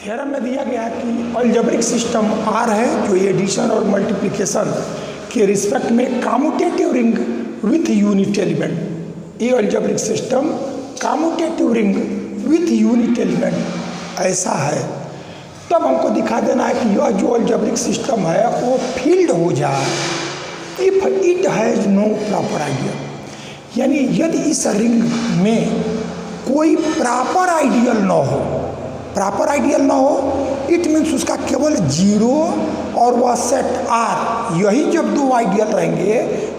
Theorem में दिया गया है कि अलजेब्रिक सिस्टम आर है जो एडिशन और मल्टीप्लिकेशन के रिस्पेक्ट में commutative ring with unit element. ये algebraic system commutative ring with unit element ऐसा है, तब हमको दिखा देना है कि यह जो अलजेब्रिक सिस्टम है वो फील्ड हो जाए if it has no proper ideal. यानी यदि इस रिंग में कोई प्रॉपर आइडियल न हो, प्रॉपर आइडियल ना हो, इट मीन्स उसका केवल जीरो और वह सेट आर, यही जब दो आइडियल रहेंगे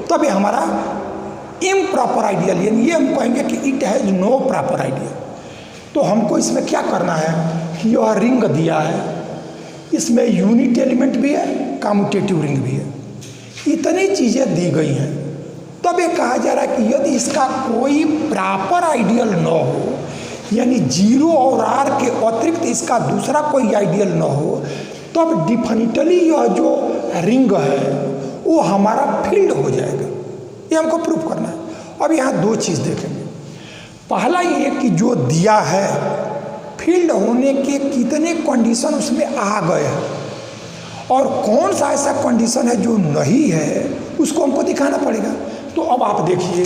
तब ये हमारा इम्प्रॉपर आइडियल, यानी ये हम कहेंगे कि it has no proper ideal. तो हमको इसमें क्या करना है कि यह रिंग दिया है, इसमें यूनिट एलिमेंट भी है, कम्यूटेटिव रिंग भी है, इतनी चीज़ें दी गई हैं। तब ये कहा जा रहा है कि यदि इसका कोई प्रॉपर आइडियल न हो, यानी जीरो और आर के अतिरिक्त इसका दूसरा कोई आइडियल न हो, तब डिफिनिटली यह जो रिंग है वो हमारा फील्ड हो जाएगा। ये हमको प्रूफ करना है। अब यहाँ दो चीज़ देखेंगे। पहला ये कि जो दिया है फील्ड होने के कितने कंडीशन उसमें आ गए हैं और कौन सा ऐसा कंडीशन है जो नहीं है उसको हमको दिखाना पड़ेगा। तो अब आप देखिए,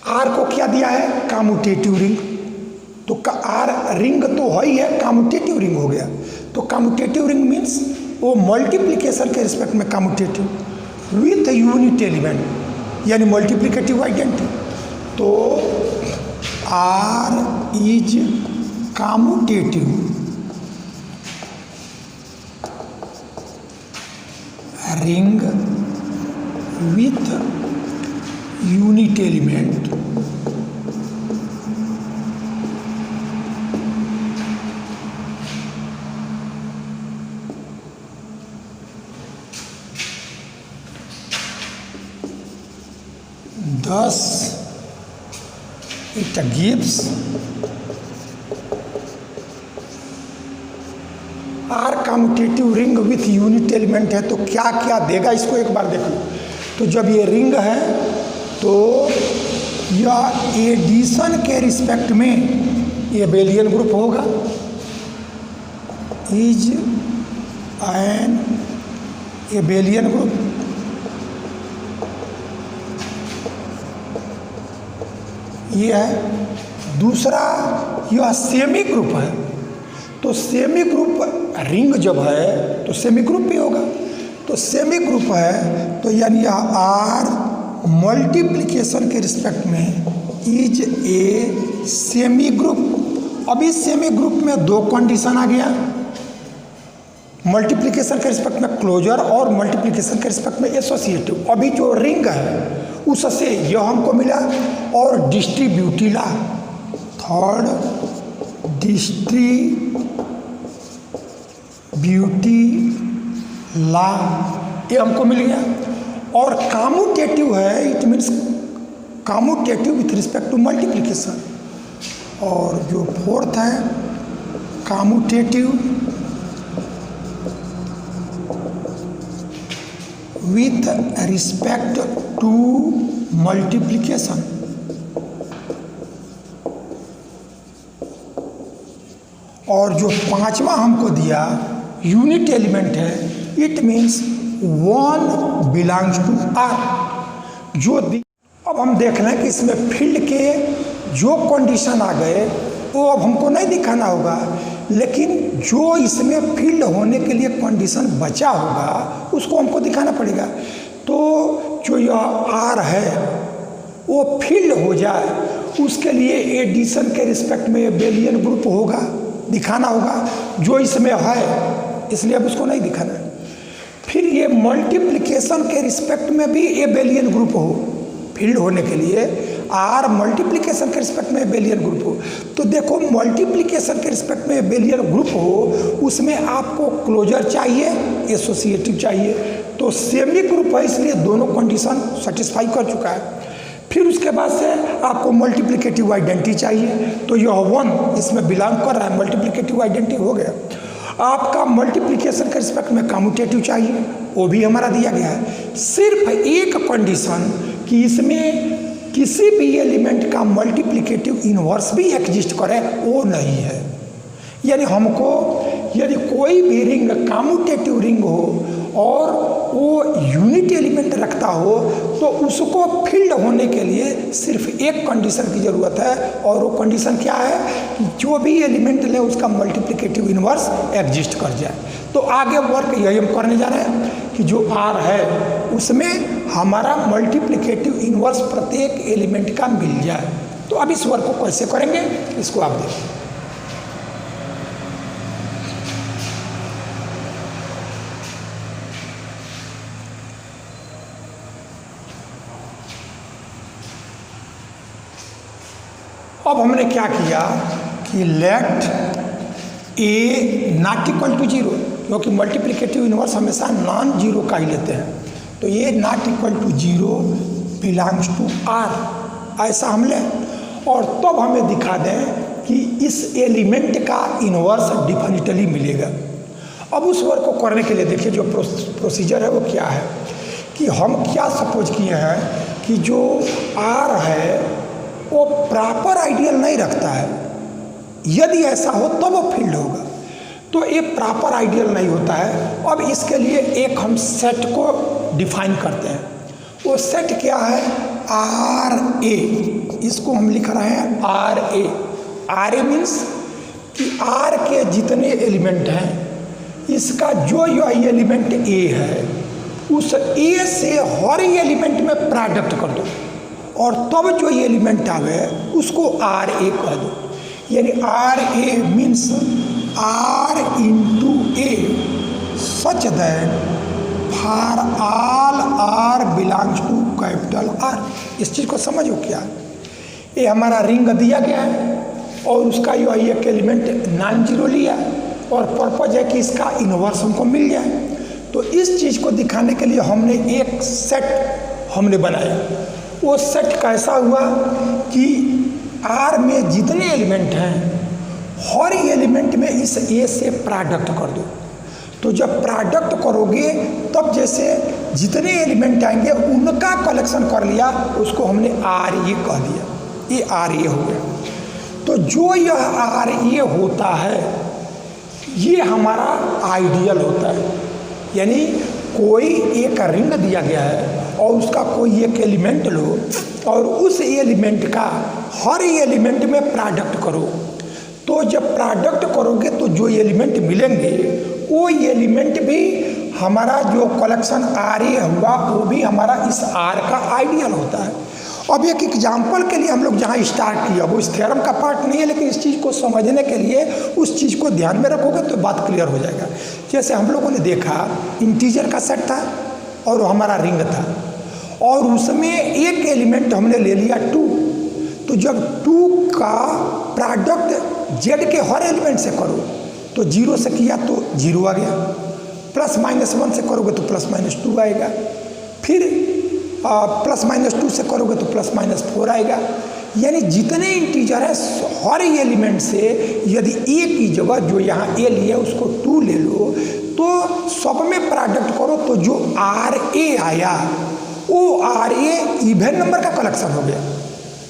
आर को क्या दिया है, कम्यूटेटिव रिंग। तो आर रिंग तो है ही है, कम्यूटेटिव रिंग हो गया। तो कम्यूटेटिव रिंग मीन्स वो मल्टीप्लिकेशन के रिस्पेक्ट में कम्यूटेटिव विथ यूनिट एलिमेंट, यानी मल्टीप्लिकेटिव आइडेंटिटी। तो R is commutative ring with unit element thus it gives R commutative ring with unit element है। तो क्या क्या देगा इसको एक बार देख लो। तो जब ये रिंग है तो यह एडिशन के रिस्पेक्ट में ये एबेलियन ग्रुप होगा, इज एन एबेलियन ग्रुप। ये है। दूसरा यह सेमी ग्रुप है। तो सेमी ग्रुप रिंग जब है तो सेमी ग्रुप भी होगा। तो सेमी ग्रुप है तो यानी यह आर मल्टीप्लिकेशन के रिस्पेक्ट में इज ए सेमी ग्रुप। अब इस सेमी ग्रुप में दो कंडीशन आ गया, मल्टीप्लिकेशन के रिस्पेक्ट में क्लोजर और मल्टीप्लिकेशन के रिस्पेक्ट में एसोसिएटिव। अभी जो रिंग है उससे यह हमको मिला और distributive law, third distributive law ये हमको मिल गया। और कम्यूटेटिव है, it means commutative with respect to multiplication. और जो फोर्थ है commutative with respect to multiplication. और जो पांचवा हमको दिया यूनिट एलिमेंट है, it means one belongs to R. जो अब हम देख रहे हैं कि इसमें फील्ड के जो कंडीशन आ गए वो अब हमको नहीं दिखाना होगा, लेकिन जो इसमें फील्ड होने के लिए कंडीशन बचा होगा उसको हमको दिखाना पड़ेगा। तो जो यह आर है वो फील्ड हो जाए उसके लिए एडिशन के रिस्पेक्ट में एबेलियन ग्रुप होगा, दिखाना होगा जो इसमें है, इसलिए अब उसको नहीं दिखाना है। फिर ये मल्टीप्लिकेशन के रिस्पेक्ट में भी एबेलियन ग्रुप हो, फील्ड होने के लिए आर मल्टीप्लिकेशन के रिस्पेक्ट में एबेलियन ग्रुप हो। तो देखो मल्टीप्लिकेशन के रिस्पेक्ट में एबेलियन ग्रुप हो उसमें आपको क्लोजर चाहिए, एसोसिएटिव चाहिए। तो सेमी ग्रुप है इसलिए दोनों कंडीशन सेटिस्फाई कर चुका है। फिर उसके बाद से आपको मल्टीप्लिकेटिव आइडेंटिटी चाहिए, तो यह वन इसमें बिलोंग कर रहा है, मल्टीप्लिकेटिव आइडेंटिटी हो गया। आपका मल्टीप्लिकेशन के रिस्पेक्ट में कम्यूटेटिव चाहिए, वो भी हमारा दिया गया है। सिर्फ एक कंडीशन कि इसमें किसी भी एलिमेंट का मल्टीप्लिकेटिव इन्वर्स भी एग्जिस्ट करे वो नहीं है। यानी हमको यदि कोई भी रिंग कम्यूटेटिव रिंग हो और वो यूनिट एलिमेंट रखता हो तो उसको फील्ड होने के लिए सिर्फ एक कंडीशन की ज़रूरत है, और वो कंडीशन क्या है कि जो भी एलिमेंट ले उसका मल्टीप्लिकेटिव इन्वर्स एग्जिस्ट कर जाए। तो आगे वर्क यही हम करने जा रहे हैं कि जो आर है उसमें हमारा मल्टीप्लिकेटिव इन्वर्स प्रत्येक एलिमेंट का मिल जाए। तो अब इस वर्क को कैसे करेंगे इसको आप देखिए। अब हमने क्या किया कि let a not equal to zero, क्योंकि मल्टीप्लिकेटिव इन्वर्स हमेशा नॉन जीरो का ही लेते हैं, तो ये not equal to zero belongs to R ऐसा हम लें, और तब हमें दिखा दें कि इस एलिमेंट का इन्वर्स डिफिनिटली मिलेगा। अब उस वर्क को करने के लिए देखिए जो प्रोसीजर है वो क्या है कि हम क्या सपोज किए हैं कि जो आर है वो प्रॉपर आइडियल नहीं रखता है। यदि ऐसा हो तब वो फील्ड होगा, तो ये प्रॉपर आइडियल नहीं होता है। अब इसके लिए एक हम सेट को डिफाइन करते हैं। वो सेट क्या है? R a. इसको हम लिख रहे हैं R a. R a means कि आर के जितने एलिमेंट हैं इसका जो यह एलिमेंट ए है उस ए से हर एलिमेंट में प्रोडक्ट कर दो, और तब जो ये एलिमेंट आवे उसको आर ए कह दो। यानी R a means R into a such that for all r belongs to capital R. इस चीज़ को समझो क्या है, ये हमारा रिंग दिया गया है और उसका जो एक एलिमेंट नॉन जीरो लिया और पर्पज है कि इसका इन्वर्स हमको मिल जाए। तो इस चीज़ को दिखाने के लिए हमने एक सेट हमने बनाया। वो सेट कैसा हुआ कि आर में जितने एलिमेंट हैं हर एलिमेंट में इस ए से प्रोडक्ट कर दो। तो जब प्रोडक्ट करोगे तब जैसे जितने एलिमेंट आएंगे उनका कलेक्शन कर लिया, उसको हमने आर ए कह दिया, ये आर ए हो गया। तो जो यह आर ए होता है ये हमारा आइडियल होता है। यानी कोई एक रिंग दिया गया है और उसका कोई एक एलिमेंट लो और उस एलिमेंट का हर एलिमेंट में प्रोडक्ट करो। तो जब प्रोडक्ट करोगे तो जो एलिमेंट मिलेंगे वो एलिमेंट भी हमारा जो कलेक्शन आर ए हुआ वो भी हमारा इस आर का आइडियल होता है। अब एक एग्जाम्पल के लिए हम लोग जहाँ स्टार्ट किया वो इस थ्योरम का पार्ट नहीं है, लेकिन इस चीज़ को समझने के लिए उस चीज़ को ध्यान में रखोगे तो बात क्लियर हो जाएगा। जैसे हम लोगों ने देखा इंटीजर का सेट था और वो हमारा रिंग था और उसमें एक एलिमेंट हमने ले लिया 2। तो जब 2 का प्रोडक्ट जेड के हर एलिमेंट से करो तो 0 से किया तो 0 आ गया, ±1 से करोगे तो ±2 आएगा, फिर ±2 से करोगे तो ±4 आएगा। यानी जितने इंटीजर है हर एलिमेंट से यदि ए की जगह जो यहाँ ए लिया उसको 2 ले लो तो सब में प्रोडक्ट करो तो जो आर ए आया वो आर ए इवन नंबर का कलेक्शन हो गया,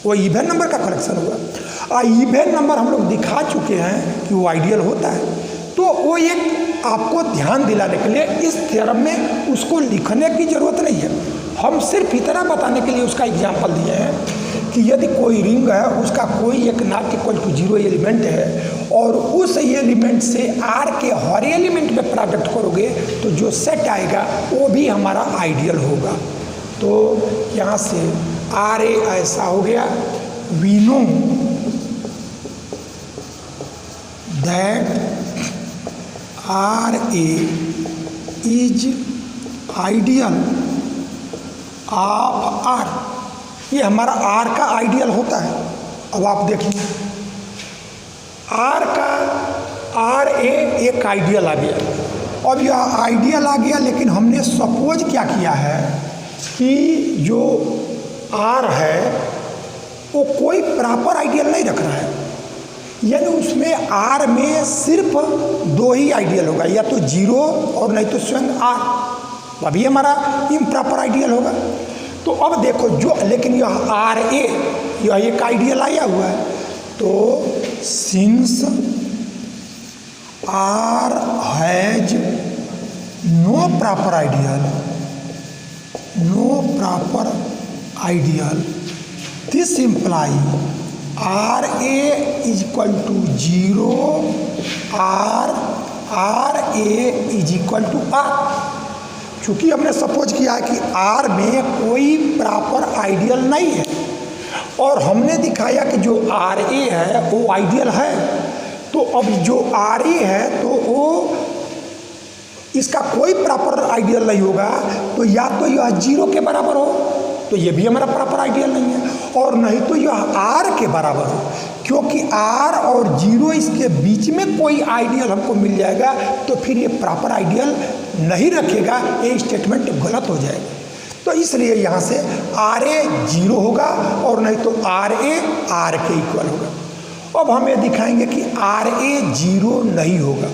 वो इवन नंबर का कलेक्शन हुआ। इवन नंबर हम लोग दिखा चुके हैं कि वो आइडियल होता है। तो वो एक आपको ध्यान दिलाने के लिए इस थ्योरम में उसको लिखने की ज़रूरत नहीं है, हम सिर्फ इतना बताने के लिए उसका एग्जाम्पल दिए हैं कि यदि कोई रिंग है उसका कोई एक नॉट इक्वल टू 0 एलिमेंट है और उस एलिमेंट से आर के हर एलिमेंट में प्रोडक्ट करोगे तो जो सेट आएगा वो भी हमारा आइडियल होगा। तो यहाँ से आर ए ऐसा हो गया। We know that R a is ideal of R. ये हमारा आर का आइडियल होता है। अब आप देखिए आर का आर ए एक आइडियल आ गया। अब यह आइडियल आ गया लेकिन हमने सपोज क्या किया है कि जो आर है वो कोई प्रॉपर आइडियल नहीं रख रहा है, यानी उसमें आर में सिर्फ 2 ही आइडियल होगा, या तो 0 और नहीं तो स्वयं आर, अभी हमारा इम्प्रॉपर आइडियल होगा। तो अब देखो जो, लेकिन यह आर ए यह एक आइडियल आया हुआ है, तो since R has no proper ideal, this imply R a is equal to 0, R a is equal to R. चूँकि हमने सपोज किया है कि आर में कोई प्रॉपर आइडियल नहीं है और हमने दिखाया कि जो आर ए है वो आइडियल है, तो अब जो आर ए है तो वो इसका कोई प्रॉपर आइडियल नहीं होगा, तो या तो यह 0 के बराबर हो, तो ये भी हमारा प्रॉपर आइडियल नहीं है, और नहीं तो यह आर के बराबर हो, क्योंकि आर और 0 इसके बीच में कोई आइडियल हमको मिल जाएगा तो फिर ये प्रॉपर आइडियल नहीं रखेगा, ये स्टेटमेंट गलत हो जाएगा। तो इसलिए यहाँ से आर ए 0 होगा और नहीं तो आर ए आर के इक्वल होगा। अब हम ये दिखाएंगे कि आर ए 0 नहीं होगा।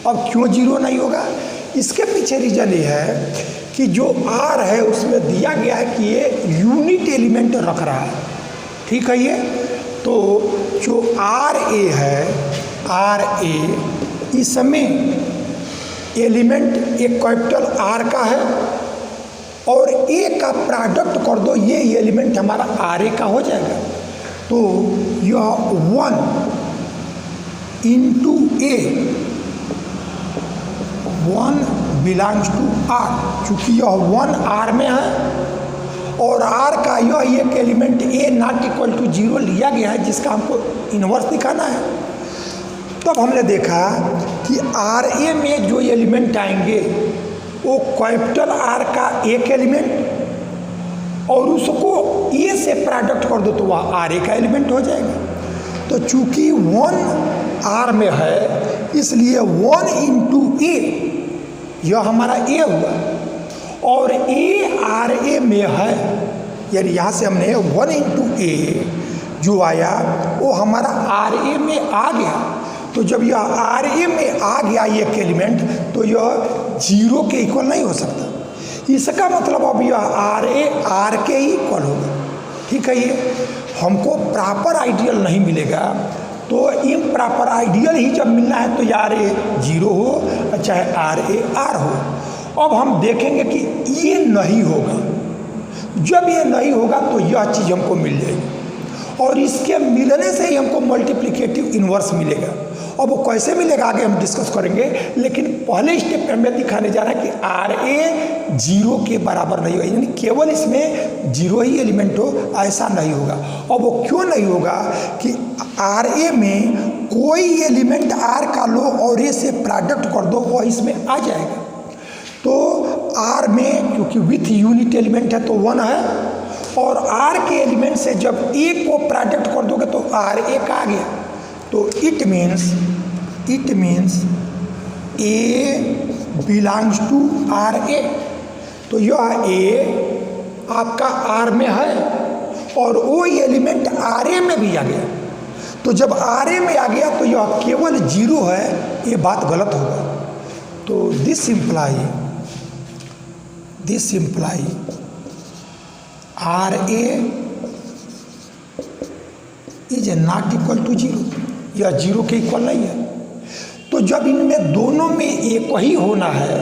अब क्यों 0 नहीं होगा? इसके पीछे रीजन ये है कि जो आर है उसमें दिया गया है कि ये यूनिट एलिमेंट रख रहा है, ठीक है। ये तो जो आर ए है, आर ए इसमें एलिमेंट एक कैपिटल आर का है और ए का प्रोडक्ट कर दो, ये एलिमेंट हमारा आर ए का हो जाएगा। तो यह 1 into a 1 belongs to R, चूँकि यह 1 आर में है और आर का यह एक element a not equal to 0 लिया गया है जिसका हमको इन्वर्स दिखाना है। तब हमने देखा कि आर ए में जो एलिमेंट आएंगे वो कैपिटल आर का एक एलिमेंट और उसको ए से प्रोडक्ट कर दो तो वह आर ए का एलिमेंट हो जाएगा। तो चूँकि 1 आर में है इसलिए 1 इंटू ए यह हमारा ए हुआ और ए आर ए में है, यानी यहाँ से हमने 1 इंटू ए जो आया वो हमारा आर ए में आ गया। तो जब यह आर ए में आ गया एक एलिमेंट तो यह 0 के इक्वल नहीं हो सकता। इसका मतलब अब यह आर ए आर के ही इक्वल होगा, ठीक है। ये हमको प्रॉपर आइडियल नहीं मिलेगा, तो इम्प्रॉपर आइडियल ही जब मिलना है तो या आर ए 0 हो चाहे आर ए आर हो। अब हम देखेंगे कि ये नहीं होगा। जब ये नहीं होगा तो यह चीज़ हमको मिल जाएगी और इसके मिलने से ही हमको मल्टीप्लिकेटिव इन्वर्स मिलेगा। अब वो कैसे मिलेगा आगे हम डिस्कस करेंगे, लेकिन पहले स्टेप में हमें दिखाने जा रहा है कि आर ए 0 के बराबर नहीं होगा, यानी केवल इसमें 0 ही एलिमेंट हो, ऐसा नहीं होगा। अब वो क्यों नहीं होगा कि आर ए में कोई एलिमेंट आर का लो और ए से प्रोडक्ट कर दो वो इसमें आ जाएगा। तो आर में क्योंकि विथ यूनिट एलिमेंट है तो 1 है और आर के एलिमेंट से जब ए को प्रोडक्ट कर दोगे तो आर ए का आ गया। तो it means A belongs to R A. तो यह ए आपका आर में है और वो एलिमेंट आर ए में भी आ गया। तो जब आर ए में आ गया तो यह केवल 0 है, ये बात गलत होगा। तो this imply R a is not equal to 0, यह 0 के इक्वल नहीं है। तो जब इनमें दोनों में एक ही होना है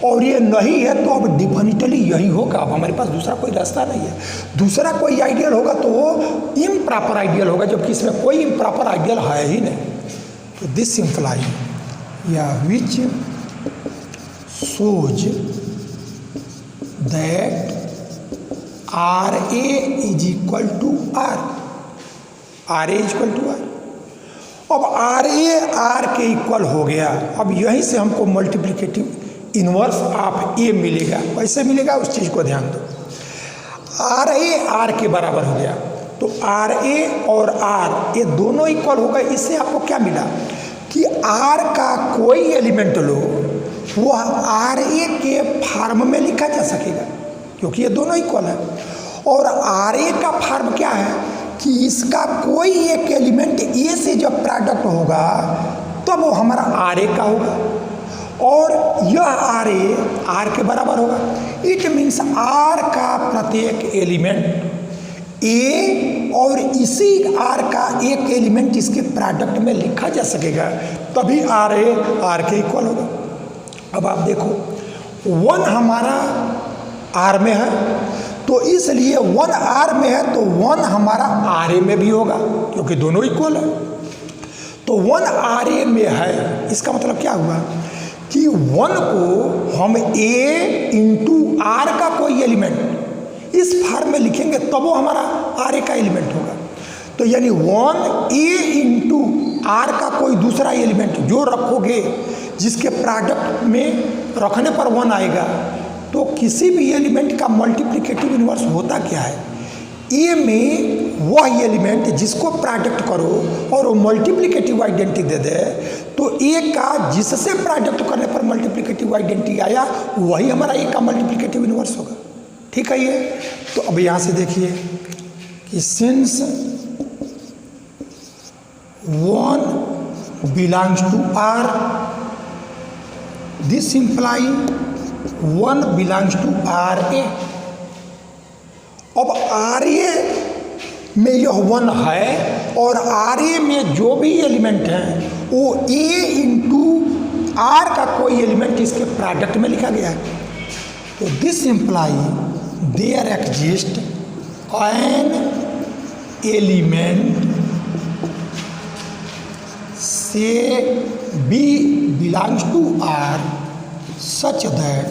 और ये नहीं है तो अब डिफिनिटली यही होगा। अब हमारे पास दूसरा कोई रास्ता नहीं है। दूसरा कोई आइडियल होगा तो वो इम्प्रॉपर आइडियल होगा, जबकि इसमें कोई इम्प्रॉपर आइडियल है ही नहीं। तो दिस इम्प्लाई या which shows that R a is equal to R a is equal to R. अब आर ए आर के इक्वल हो गया। अब यहीं से हमको मल्टीप्लिकेटिव इन्वर्स ऑफ ए मिलेगा। कैसे मिलेगा उस चीज़ को ध्यान दो। आर ए आर के बराबर हो गया तो आर ए और आर ये दोनों इक्वल हो गए। इससे आपको क्या मिला कि आर का कोई एलिमेंट लो वह आर ए के फॉर्म में लिखा जा सकेगा क्योंकि ये दोनों इक्वल है। और आर ए का फॉर्म क्या है कि इसका कोई एक एलिमेंट ए से जब प्रोडक्ट होगा तो वो हमारा आर ए का होगा और यह आर के बराबर होगा। इट मीन्स आर का प्रत्येक एलिमेंट ए और इसी आर का एक एलिमेंट इसके प्रोडक्ट में लिखा जा सकेगा, तभी आर ए आर के इक्वल होगा। अब आप देखो 1 हमारा आर में है, तो इसलिए 1 आर में है तो 1 हमारा आर ए में भी होगा, क्योंकि दोनों इक्वल है। तो 1 आर ए में है, इसका मतलब क्या हुआ कि 1 को हम ए इंटू आर का कोई एलिमेंट इस फॉर्म में लिखेंगे तब वो हमारा आर ए का एलिमेंट होगा। तो यानी 1 ए इंटू आर का कोई दूसरा एलिमेंट जो रखोगे, जिसके प्रोडक्ट में रखने पर 1 आएगा, तो किसी भी एलिमेंट का मल्टीप्लिकेटिव इन्वर्स होता क्या है, ए में वह एलिमेंट जिसको प्रोडक्ट करो और वो मल्टीप्लिकेटिव आइडेंटिटी दे दे, तो ए का जिससे प्रोडक्ट करने पर मल्टीप्लिकेटिव आइडेंटिटी आया वही हमारा ए का मल्टीप्लिकेटिव इन्वर्स होगा। ठीक है ये। तो अब यहाँ से देखिए कि since 1 belongs to R, this imply 1 belongs to R A. अब आर ए में यह 1 है और आर ए में जो भी एलिमेंट हैं वो ए इंटू आर का कोई एलिमेंट इसके प्रोडक्ट में लिखा गया है। तो this imply there exist an element से B belongs to R such that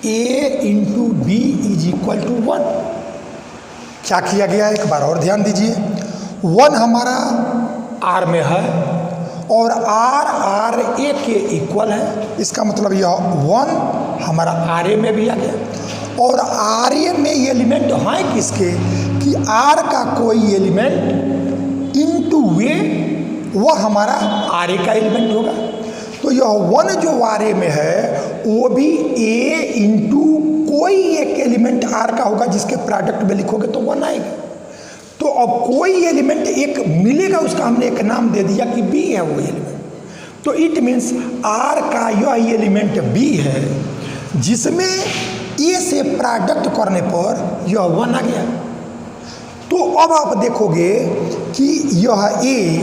A into B is equal to 1। क्या किया गया है, एक बार और ध्यान दीजिए। 1 हमारा आर में है और आर ए के इक्वल है, इसका मतलब यह 1 हमारा आर ए में भी आ गया। और आर ए में एलिमेंट हैं किसके, कि आर का कोई एलिमेंट इंटू ए वह हमारा आर ए का एलिमेंट होगा। तो यह 1 जो आर ए में है वो भी ए इंटू कोई एक एलिमेंट आर का होगा, जिसके प्रोडक्ट में लिखोगे तो 1 आएगा। तो अब कोई एलिमेंट एक मिलेगा, उसका हमने एक नाम दे दिया कि बी है वो एलिमेंट। तो इट मीन्स आर का यह एलिमेंट बी है, जिसमें ए से प्रोडक्ट करने पर यह 1 आ गया। तो अब आप देखोगे कि यह ए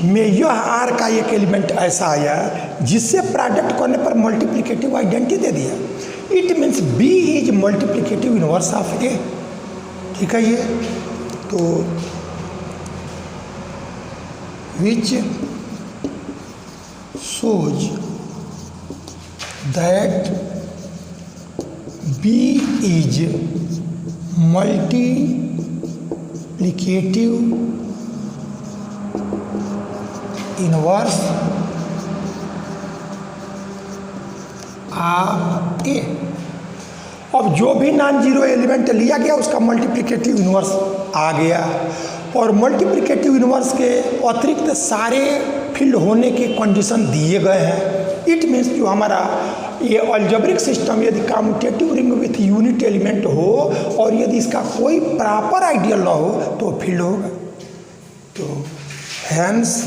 में यह आर का एक एलिमेंट ऐसा आया जिससे प्रोडक्ट करने पर मल्टीप्लिकेटिव आइडेंटिटी दे दिया। It means B is multiplicative inverse of A. ठीक है ये। तो विच shows that B is multiplicative inverse of A। अब जो भी नॉन जीरो एलिमेंट लिया गया उसका मल्टीप्लिकेटिव इन्वर्स आ गया, और मल्टीप्लिकेटिव इन्वर्स के अतिरिक्त सारे फील्ड होने के कंडीशन दिए गए हैं। इट मीन्स जो हमारा ये अलजेब्रिक सिस्टम यदि commutative ring with unit element हो और यदि इसका कोई प्रॉपर आइडियल ना हो तो फील्ड होगा। तो hence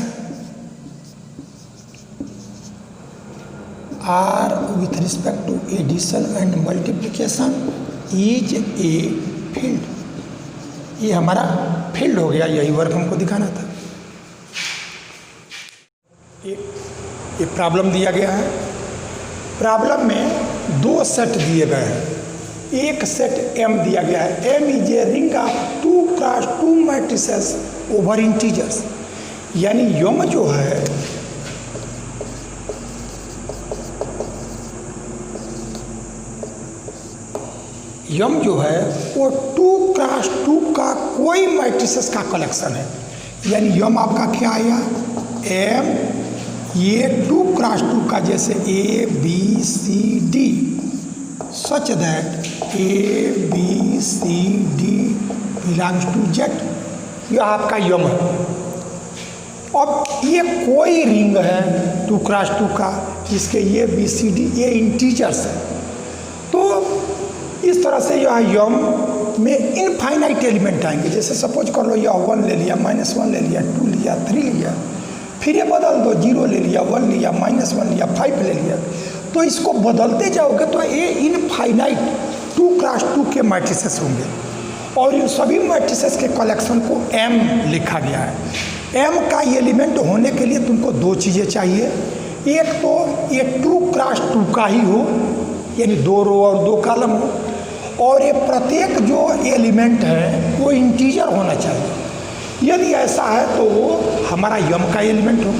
R with respect to addition and multiplication is a field. ये हमारा फील्ड हो गया, यही वर्क हमको दिखाना था। ये प्रॉब्लम दिया गया है। प्रॉब्लम में 2 सेट दिए गए हैं। एक सेट M दिया गया है। M is a ring of 2 cross 2 matrices over integers. यानी M जो है M जो है वो 2 क्रॉस 2 का कोई मैट्रिसेस का कलेक्शन है। यानी M आपका क्या आया, M ये 2 क्रॉस 2 का जैसे A B C D such that A B C D belongs to Z। यह आपका यम है। अब ये कोई रिंग है 2 क्रॉस 2 का जिसके ये B C D ये इंटीजर्स है। तो इस तरह से यह यम में इनफाइनाइट एलिमेंट आएंगे। जैसे सपोज कर लो यह 1 ले लिया, -1 ले लिया, 2 लिया, 3 लिया, फिर ये बदल दो, 0 ले लिया, 1 लिया, -1 लिया, 5 ले लिया, तो इसको बदलते जाओगे तो ये इनफाइनाइट 2x2 के मैट्रिसेस होंगे और इन सभी मैट्रिसेस के कलेक्शन को M लिखा गया है। M का एलिमेंट होने के लिए तुमको 2 चीज़ें चाहिए, एक तो ये 2x2 का ही हो, यानी 2 रो और 2 कॉलम हो, और ये प्रत्येक जो एलिमेंट है वो इंटीजर होना चाहिए। यदि ऐसा है तो वो हमारा M का एलिमेंट हो।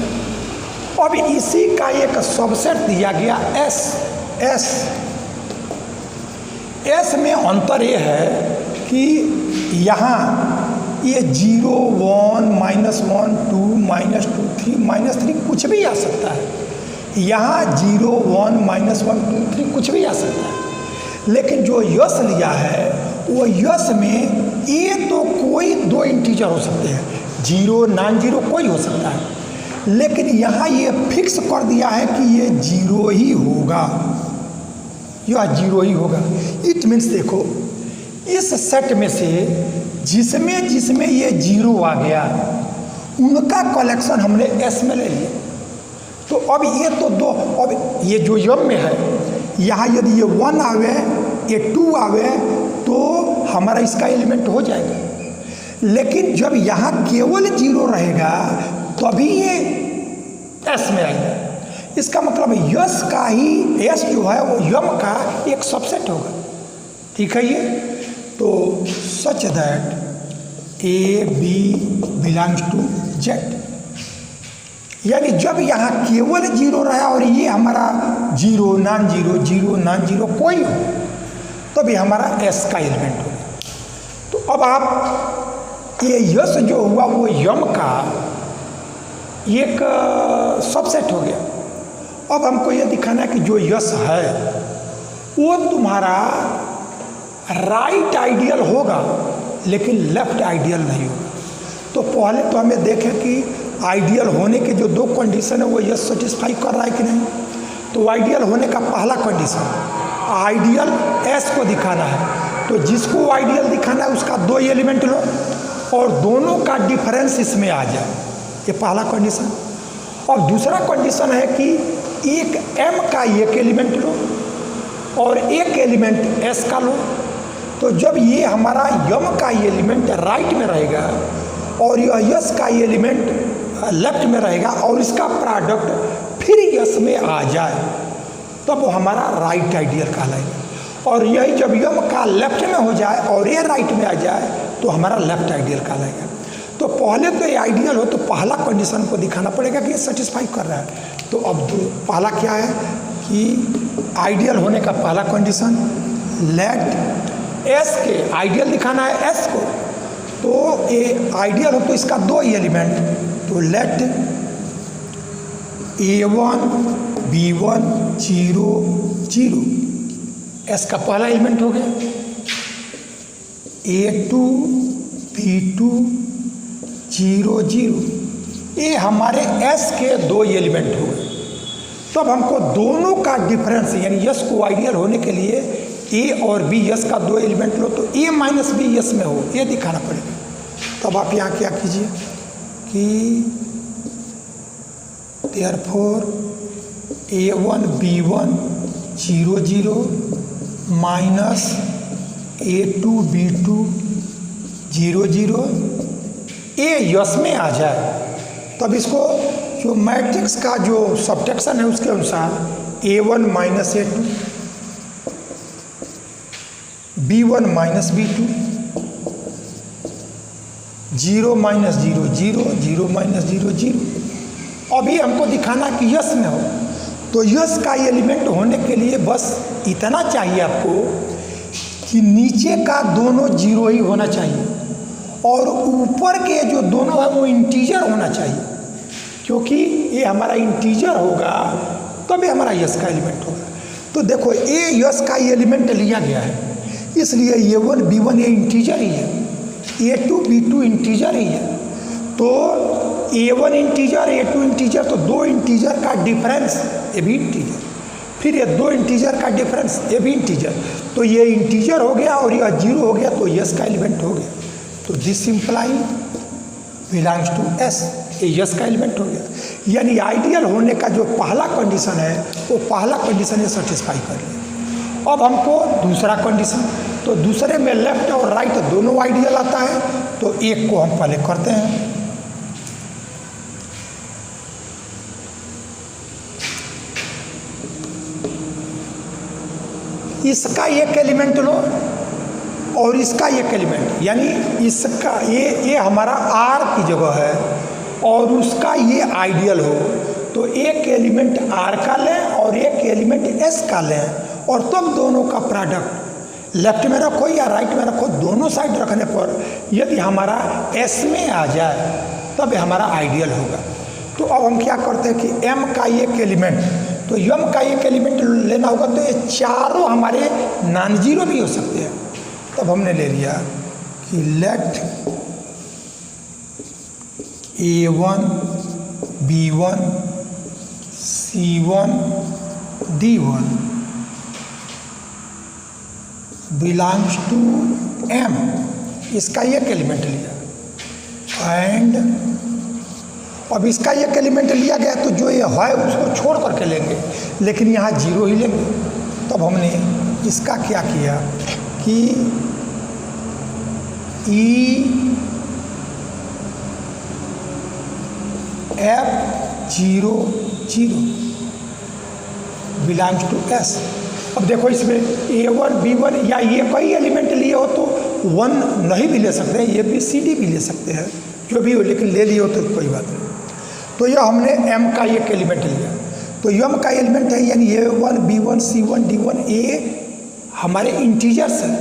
अब इसी का एक सबसेट दिया गया S में अंतर ये है कि यहाँ ये 0, 1, -1, 2, -2, 3 कुछ भी आ सकता है। यहाँ 0, 1, -1, 2, 3 कुछ भी आ सकता है। लेकिन जो यस लिया है वो यस में ये तो कोई 2 इंटीजर हो सकते हैं, 0, नॉन 0 कोई हो सकता है, लेकिन यहाँ ये फिक्स कर दिया है कि ये 0 ही होगा, यह 0 ही होगा। इट मीन्स देखो, इस सेट में से जिसमें ये 0 आ गया उनका कलेक्शन हमने S में ले लिया। तो अब ये तो 2, अब ये जो M में है, यहाँ यदि ये 1 आवे, ये 2 आवे तो हमारा इसका एलिमेंट हो जाएगा। लेकिन जब यहाँ केवल 0 रहेगा तभी ये S में आएगा। इसका मतलब यस का ही S जो है वो M का एक सबसेट होगा। ठीक है ये तो such that A B belongs to Z, यानी जब यहाँ केवल 0 रहा और ये हमारा 0, नॉन 0 कोई हो तभी हमारा S का एलिमेंट होगा। तो अब आप ये यस जो हुआ वो M का एक सबसेट हो गया। अब हमको ये दिखाना है कि जो यस है वो तुम्हारा राइट आइडियल होगा लेकिन लेफ्ट आइडियल नहीं होगा। तो पहले तो हमें देखें कि आइडियल होने के जो 2 कंडीशन है वो यस सेटिस्फाई कर रहा है कि नहीं। तो आइडियल होने का पहला कंडीशन आइडियल एस को दिखाना है, तो जिसको आइडियल दिखाना है उसका 2 एलिमेंट लो और दोनों का डिफरेंस इसमें आ जाए, ये पहला कंडीशन। और दूसरा कंडीशन है कि एक M का एक एलिमेंट लो और एक एलिमेंट S का लो। तो जब ये हमारा M का एलिमेंट राइट में रहेगा और यह S का एलिमेंट लेफ्ट में रहेगा और इसका प्रोडक्ट फिर S में आ जाए तब वो हमारा राइट आइडियल कहलाएगा। और यही जब M का लेफ्ट में हो जाए और ये राइट में आ जाए तो हमारा लेफ्ट आइडियल कहलाएगा। तो पहले तो ये आइडियल हो तो पहला कंडीशन को दिखाना पड़ेगा कि ये सेटिस्फाई कर रहा है। तो अब पहला क्या है कि आइडियल होने का पहला कंडीशन लेट S के आइडियल दिखाना है S को, तो ये आइडियल हो तो इसका 2 एलिमेंट, तो लेट A1 B1 0 0 S का पहला एलिमेंट हो गया, A2 B2 0 0 ये हमारे S के 2 एलिमेंट हो गए। तब हमको दोनों का डिफरेंस यानी यस को आइडियल होने के लिए A और B यस का 2 एलिमेंट लो तो A माइनस B यस में हो, ये दिखाना पड़ेगा। तब आप यहाँ क्या कीजिए कि therefore A1 B1 0 0 minus A2 B2 0 0 ये यस में आ जाए। तब इसको जो मैट्रिक्स का जो सब्ट्रैक्शन है उसके अनुसार A1 minus A2 B1 minus B2 0 minus 0 0 0 minus 0 0। अभी हमको दिखाना कि यस में हो, तो यस का एलिमेंट होने के लिए बस इतना चाहिए आपको कि नीचे का दोनों 0 ही होना चाहिए और ऊपर के जो दोनों है वो इंटीजर होना चाहिए, क्योंकि ये हमारा इंटीजर होगा तब ये हमारा यस का एलिमेंट होगा। तो देखो ये यस का एलिमेंट लिया गया है, इसलिए A1 B1 ये इंटीजर ही है, A2 B2 इंटीजर ही है। तो A1 इंटीजर A2 इंटीजर, तो 2 इंटीजर का डिफरेंस ये भी इंटीजर, फिर ये 2 इंटीजर का डिफरेंस ये भी इंटीजर, तो ये इंटीजर हो गया और यह 0 हो गया तो यस का एलिमेंट हो गया। तो this imply belongs to S, ये यस का एलिमेंट हो गया। यानी आइडियल होने का जो पहला कंडीशन है वो पहला कंडीशन ये सेटिस्फाई कर लिया। अब हमको दूसरा कंडीशन, तो दूसरे में लेफ्ट और राइट दोनों आइडियल आता है, तो एक को हम पहले करते हैं। इसका एक एलिमेंट लो और इसका एक एलिमेंट, यानी इसका ये हमारा आर की जगह है और उसका ये आइडियल हो, तो एक एलिमेंट आर का लें और एक एलिमेंट एस का लें और तब दोनों का प्रोडक्ट लेफ्ट में रखो या राइट में रखो, दोनों साइड रखने पर यदि हमारा एस में आ जाए तब हमारा आइडियल होगा। तो अब हम क्या करते हैं कि एम का एक एलिमेंट, तो यम का एक एलिमेंट लेना होगा, तो ये चारों हमारे नॉन जीरो भी हो सकते हैं। तब हमने ले लिया कि late A1 B1 C1 D1 belongs to M, इसका एक एलिमेंट लिया एंड अब इसका एक एलिमेंट लिया गया, तो जो ये है उसको छोड़ करके लेंगे, लेकिन यहाँ जीरो ही लेंगे। तब हमने इसका क्या किया कि EF00 बिलोंग्स टू S। अब देखो इसमें A1 B1 या ये कई एलिमेंट लिए हो तो 1 नहीं भी ले सकते हैं, ये भी CD भी ले सकते हैं, जो भी हो, लेकिन ले लिए हो तो कोई बात नहीं। तो यह हमने M का एक एलिमेंट लिया, तो M का एलिमेंट है यानी A1 B1 C1 D1 ये हमारे इंटीजर्स हैं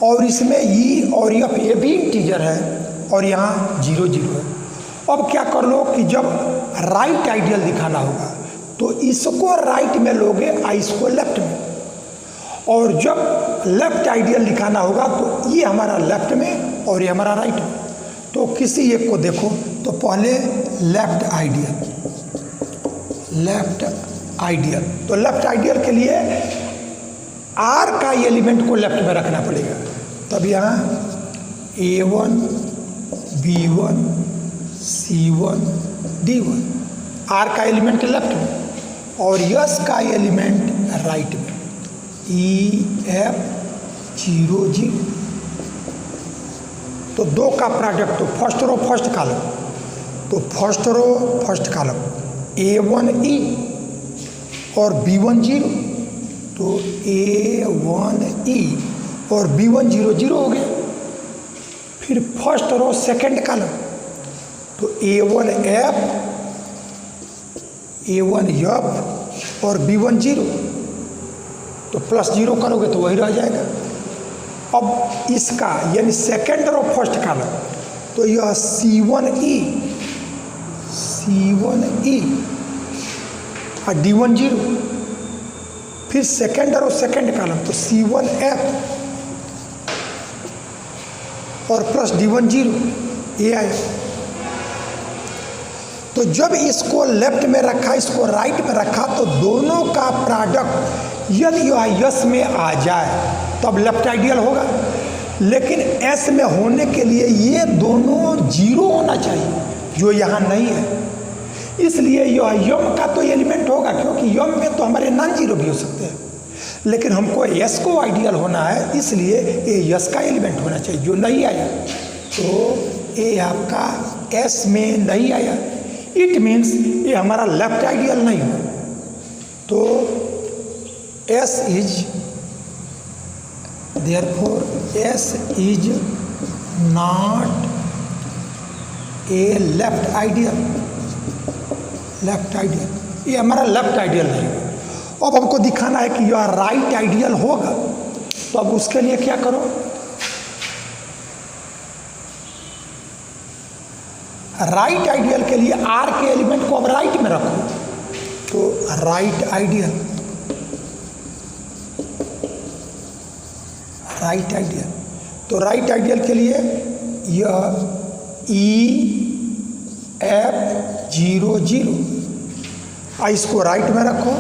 और इसमें E और F ये भी इंटीजर है और यहाँ 0 0 है। अब क्या कर लो कि जब राइट आइडियल दिखाना होगा तो इसको राइट में लोगे और इसको लेफ्ट में, और जब लेफ्ट आइडियल दिखाना होगा तो ये हमारा लेफ्ट में और ये हमारा राइट में। तो किसी एक को देखो, तो पहले लेफ्ट आइडियल, तो लेफ्ट आइडियल के लिए आर का एलिमेंट को लेफ्ट में रखना पड़ेगा। तब यहाँ A1 B1 C1 D1 are का एलिमेंट लेफ्ट में और यस का एलिमेंट राइट में EF00। तो दो का प्रोडक्ट, तो फर्स्ट रो फर्स्ट कॉलम, तो first row first column A1E और B1 0, तो A1E और B1 0 0 हो गया। फिर फर्स्ट रो सेकंड कॉलम, तो A1F और B1 0, तो प्लस 0 करोगे तो वही रह जाएगा। अब इसका यानी सेकेंड रो फर्स्ट कॉलम, तो यह C1E और D1 0, फिर सेकेंड रो सेकेंड कॉलम, तो C1F और प्लस D1 0 ये आया। तो जब इसको लेफ्ट में रखा इसको राइट में रखा तो दोनों का प्रोडक्ट यदि यस में आ जाए तब लेफ्ट आइडियल होगा, लेकिन एस में होने के लिए ये दोनों 0 होना चाहिए जो यहाँ नहीं है। इसलिए यह यम का तो एलिमेंट होगा, क्योंकि यम में तो हमारे नॉन जीरो भी हो सकते हैं, लेकिन हमको एस को आइडियल होना है, इसलिए ये यस का एलिमेंट होना चाहिए जो नहीं आया। तो ये आपका एस में नहीं आया, इट मीन्स ये हमारा लेफ्ट आइडियल नहीं हुआ। तो S is therefore S is not a left ideal, ये हमारा लेफ्ट आइडियल नहीं हुआ। अब हमको दिखाना है कि यह राइट आइडियल होगा, तो अब उसके लिए क्या करो, राइट आइडियल के लिए आर के एलिमेंट को अब राइट में रखो, तो राइट आइडियल तो राइट आइडियल के लिए यह EF00 इसको राइट में रखो,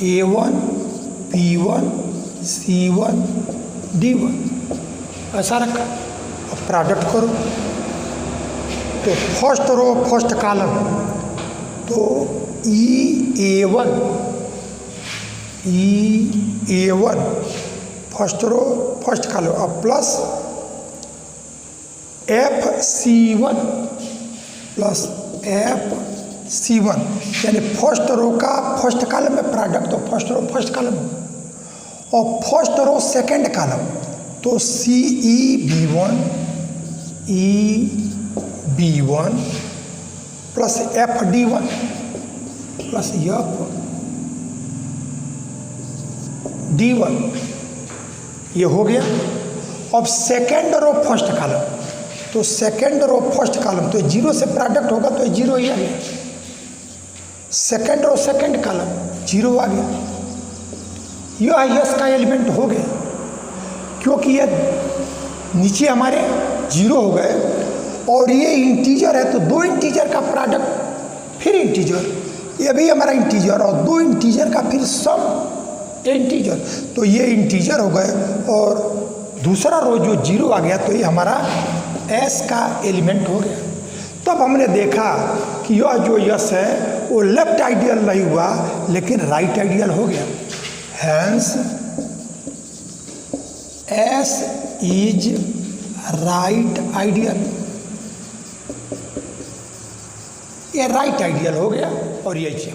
A1 B1 C1 D1 ऐसा रखा। अब प्रोडक्ट करो, तो फर्स्ट रो फर्स्ट कॉलम, तो E A1 first row first column, अब प्लस FC1 प्लस FC1, यानी फर्स्ट रो का फर्स्ट कॉलम में प्रोडक्ट, तो फर्स्ट रो फर्स्ट कॉलम, और फर्स्ट रो सेकंड कॉलम, तो CEB1 EB1 plus FD1 plus FD1, ये हो गया। अब सेकेंड रो फर्स्ट कॉलम, तो सेकेंड रो फर्स्ट कॉलम, तो जीरो से प्रोडक्ट होगा तो जीरो ही आ गया। Second row second column, zero आ गया। यह यस का एलिमेंट हो गया, क्योंकि ये नीचे हमारे जीरो हो गए और ये इंटीजर है, तो दो इंटीजर का प्रोडक्ट फिर इंटीजर, ये भी हमारा इंटीजर, और दो इंटीजर का फिर सम इंटीजर, तो ये इंटीजर हो गए। और दूसरा रो जो जीरो आ गया, तो ये हमारा एस का एलिमेंट हो गया। तब हमने देखा कि यह जो यस है वो लेफ्ट आइडियल नहीं हुआ, लेकिन राइट आइडियल हो गया। Hence S is right ideal, ये राइट आइडियल हो गया, और ये चीज